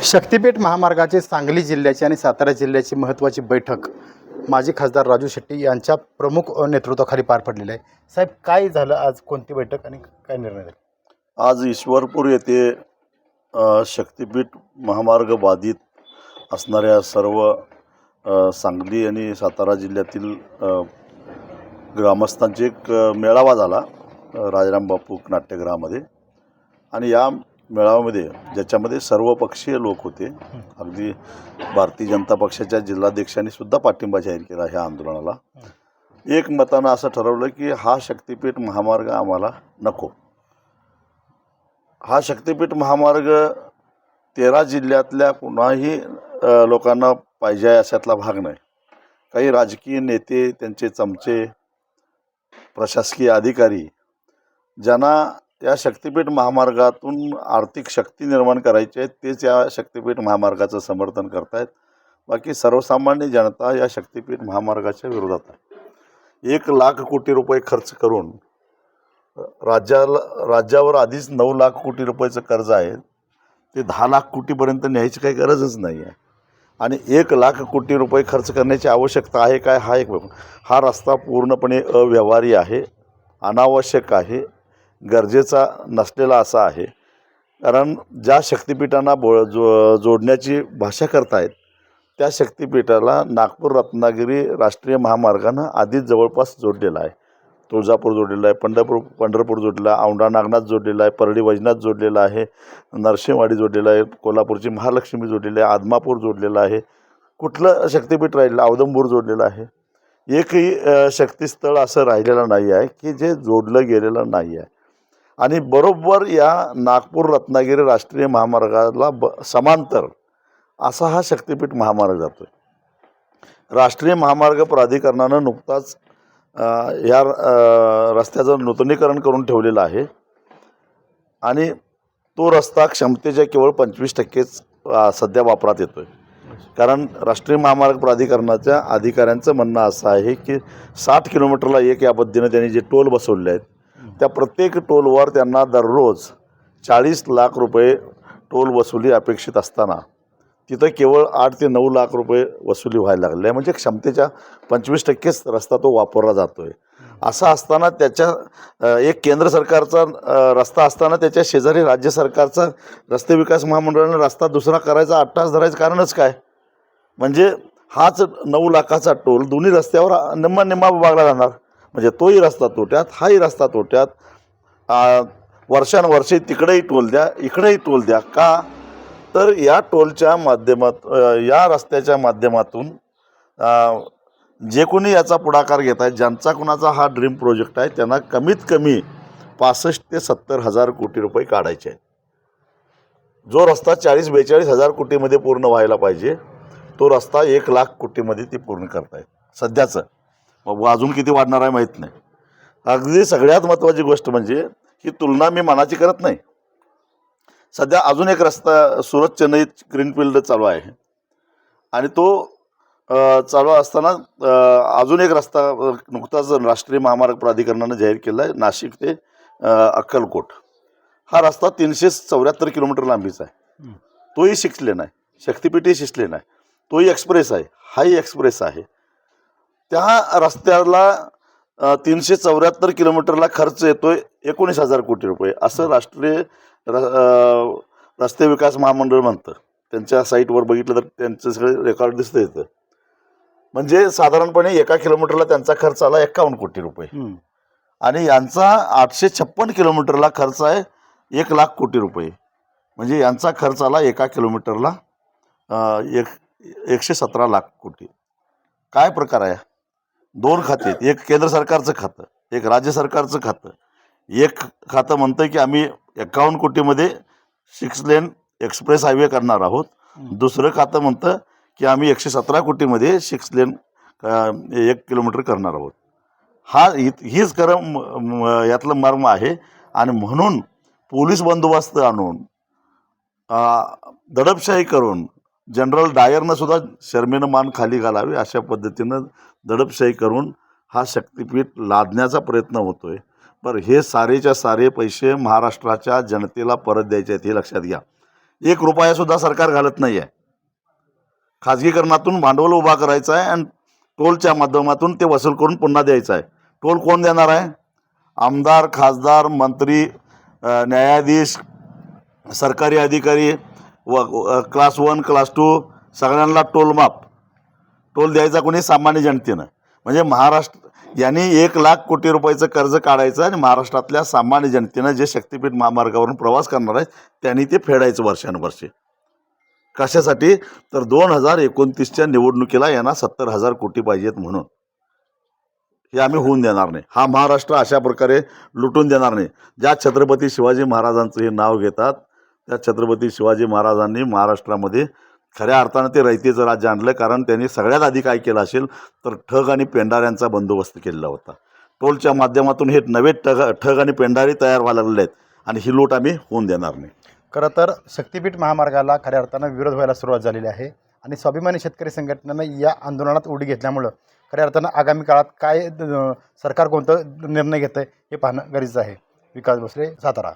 शक्तिपीठ महामार्गाची सांगली जिल्ह्याची आणि सातारा जिल्ह्याची महत्त्वाची बैठक माजी खासदार राजू शेट्टी यांच्या प्रमुख नेतृत्वाखाली पार पडलेली आहे. साहेब, काय झालं आज? कोणती बैठक आणि काय निर्णय झाले? आज ईश्वरपूर येथे शक्तिपीठ महामार्ग बाधित असणाऱ्या सर्व सांगली आणि सातारा जिल्ह्यातील ग्रामस्थांचे एक मेळावा झाला राजाराम बापू नाट्यगृहामध्ये. आणि या मेळाव्यामध्ये ज्याच्यामध्ये सर्वपक्षीय लोक होते, अगदी भारतीय जनता पक्षाच्या जिल्हाध्यक्षांनी सुद्धा पाठिंबा जाहीर केला ह्या आंदोलनाला. एक मतानं असं ठरवलं की हा शक्तिपीठ महामार्ग आम्हाला नको. हा शक्तिपीठ महामार्ग 13 जिल्ह्यातल्या कुणाही लोकांना पाहिजे अशातला भाग नाही. काही राजकीय नेते, त्यांचे चमचे, प्रशासकीय अधिकारी ज्यांना या शक्तिपीठ महामार्गातून आर्थिक शक्ती निर्माण करायची आहे तेच या शक्तिपीठ महामार्गाचं समर्थन करतायत. बाकी सर्वसामान्य जनता या शक्तिपीठ महामार्गाच्या विरोधात आहे. 1 लाख कोटी रुपये खर्च करून राज्यावर आधीच 9 लाख कोटी रुपयाचं कर्ज आहे, ते 10 लाख कोटीपर्यंत न्यायची काही गरजच नाही आहे. आणि 1 लाख कोटी रुपये खर्च करण्याची आवश्यकता आहे काय? हा रस्ता पूर्णपणे अव्यवहारी आहे, अनावश्यक आहे, गरजेचा नसलेला असा आहे. कारण ज्या शक्तिपीठांना जोडण्याची भाषा करतायत त्या शक्तिपीठाला नागपूर रत्नागिरी राष्ट्रीय महामार्गानं आधीच जवळपास जोडलेला आहे. तुळजापूर जोडलेला आहे, पंढरपूर जोडलेला आहे, औंढा नागनाथ जोडलेला आहे, परळी वैजनाथ जोडलेला आहे, नरसिंहवाडी जोडलेला आहे, कोल्हापूरची महालक्ष्मी जोडलेली आहे, आदमापूर जोडलेला आहे. कुठलं शक्तिपीठ राहिलेलं? औदंबूर जोडलेलं आहे. एकही शक्तिस्थळ असं राहिलेलं नाही आहे की जे जोडलं गेलेलं नाही आहे. आणि बरोबर या नागपूर रत्नागिरी राष्ट्रीय महामार्गाला समांतर असा हा शक्तिपीठ महामार्ग जातो आहे. राष्ट्रीय महामार्ग प्राधिकरणानं नुकताच या रस्त्याचं नूतनीकरण करून ठेवलेलं आहे. आणि तो रस्ता क्षमतेच्या केवळ 25%च सध्या वापरात येतो आहे. कारण राष्ट्रीय महामार्ग प्राधिकरणाच्या अधिकाऱ्यांचं म्हणणं असं आहे की 60 किलोमीटरला एक या पद्धतीनं त्यांनी जे टोल बसवले आहेत त्या प्रत्येक टोलवर त्यांना दररोज 40 लाख रुपये टोल वसुली अपेक्षित असताना तिथं केवळ 8 ते 9 लाख रुपये वसुली व्हायला लागली आहे. म्हणजे क्षमतेच्या 25%च रस्ता तो वापरला जातो आहे. असं असताना त्याच्या एक केंद्र सरकारचा रस्ता असताना त्याच्या शेजारी राज्य सरकारचा रस्ते विकास महामंडळानं रस्ता दुसरा करायचा अट्टास धरायचं कारणच काय? म्हणजे हाच 9 लाखाचा टोल दोन्ही रस्त्यावर निम्मा विभागला जाणार. म्हणजे तोही रस्ता तोट्यात, हाही रस्ता तोट्यात. वर्षानुवर्षे तिकडेही टोल द्या, इकडेही टोल द्या. का? तर या टोलच्या या रस्त्याच्या माध्यमातून जे कोणी याचा पुढाकार घेत आहेत, ज्यांचा कुणाचा हा ड्रीम प्रोजेक्ट आहे, त्यांना कमीत कमी 65 ते 70 हजार कोटी रुपये काढायचे आहेत. जो रस्ता 40-42 हजार कोटीमध्ये पूर्ण व्हायला पाहिजे तो रस्ता 1 लाख कोटीमध्ये ती पूर्ण करतायत सध्याचं. मग अजून किती वाढणार आहे माहीत नाही. अगदी सगळ्यात महत्त्वाची गोष्ट म्हणजे ही तुलना मी मनाची करत नाही. सध्या अजून एक रस्ता सुरत चेन्नई ग्रीनफील्ड चालू आहे आणि तो चालू असताना अजून एक रस्ता नुकताच राष्ट्रीय महामार्ग प्राधिकरणानं जाहीर केला आहे, नाशिक ते अक्कलकोट. हा रस्ता 374 किलोमीटर लांबीचा आहे. तोही 6 लेन आहे, शक्तिपीठही 6 लेन आहे. तोही एक्सप्रेस आहे, हाही एक्सप्रेस आहे. त्या रस्त्याला 374 किलोमीटरला खर्च येतोय 19,000 कोटी रुपये असं राष्ट्रीय रस्ते विकास महामंडळ म्हणतं. त्यांच्या साईटवर बघितलं तर त्यांचं सगळं रेकॉर्ड दिसतं येतं. म्हणजे साधारणपणे 1 किलोमीटरला त्यांचा खर्च आला 51 कोटी रुपये. आणि यांचा 856 किलोमीटरला खर्च आहे 1 लाख कोटी रुपये. म्हणजे यांचा खर्च आला 1 किलोमीटरला 117 लाख कोटी. काय प्रकार आहे? 2 खाते, एक केंद्र सरकारचं खातं, एक राज्य सरकारचं खातं. एक खातं म्हणतं की आम्ही 51 कोटीमध्ये 6 लेन एक्सप्रेस हायवे करणार आहोत. दुसरं खातं म्हणतं की आम्ही 117 कोटीमध्ये 6 लेन 1 किलोमीटर करणार आहोत. हीच खरं यातलं मर्म आहे. आणि म्हणून पोलीस बंदोबस्त आणून दडपशाही करून जनरल डायरनं सुद्धा शर्मेनं मान खाली घालावी अशा पद्धतीनं दडपशाही करून हा शक्तिपीठ लादण्याचा प्रयत्न होतो आहे. बरं, हे सारेच्या सारे पैसे महाराष्ट्राच्या जनतेला परत द्यायचे आहेत हे लक्षात घ्या. 1 रुपयासुद्धा सरकार घालत नाही आहे. खाजगीकरणातून भांडवल उभा करायचं आहे आणि टोलच्या माध्यमातून ते वसूल करून पुन्हा द्यायचं आहे. टोल कोण देणार आहे? आमदार, खासदार, मंत्री, न्यायाधीश, सरकारी अधिकारी व क्लास 1 क्लास 2 सगळ्यांना टोल माफ. टोल द्यायचा कोणी? सामान्य जनतेनं. म्हणजे महाराष्ट्र यांनी 1,00,000 कोटी रुपयाचं कर्ज काढायचं आणि महाराष्ट्रातल्या सामान्य जनतेनं जे शक्तिपीठ महामार्गावरून प्रवास करणार आहेत त्यांनी ते फेडायचं वर्षानुवर्षे. कशासाठी? तर 2029च्या निवडणुकीला यांना 70,000 कोटी पाहिजेत म्हणून. हे आम्ही होऊन देणार नाही. हा महाराष्ट्र अशा प्रकारे लुटून देणार नाही. ज्या छत्रपती शिवाजी महाराजांचं हे नाव घेतात त्या छत्रपती शिवाजी महाराजांनी महाराष्ट्रामध्ये खऱ्या अर्थानं ते रयतेचं राज्य आणलं. कारण त्यांनी सगळ्यात आधी काय केलं असेल तर ठग आणि पेंढाऱ्यांचा बंदोबस्त केलेला होता. टोलच्या माध्यमातून हे नवे ठग आणि पेंढारी तयार व्हायला लागले आहेत आणि ही लूट आम्ही होऊन देणार नाही. खरं तर शक्तिपीठ महामार्गाला खऱ्या अर्थानं विरोध व्हायला सुरुवात झालेली आहे आणि स्वाभिमानी शेतकरी संघटनेनं या आंदोलनात उडी घेतल्यामुळं खऱ्या अर्थानं आगामी काळात काय सरकार कोणतं निर्णय घेतं आहे हे पाहणं गरजेचं आहे. विकास भोसले, सातारा.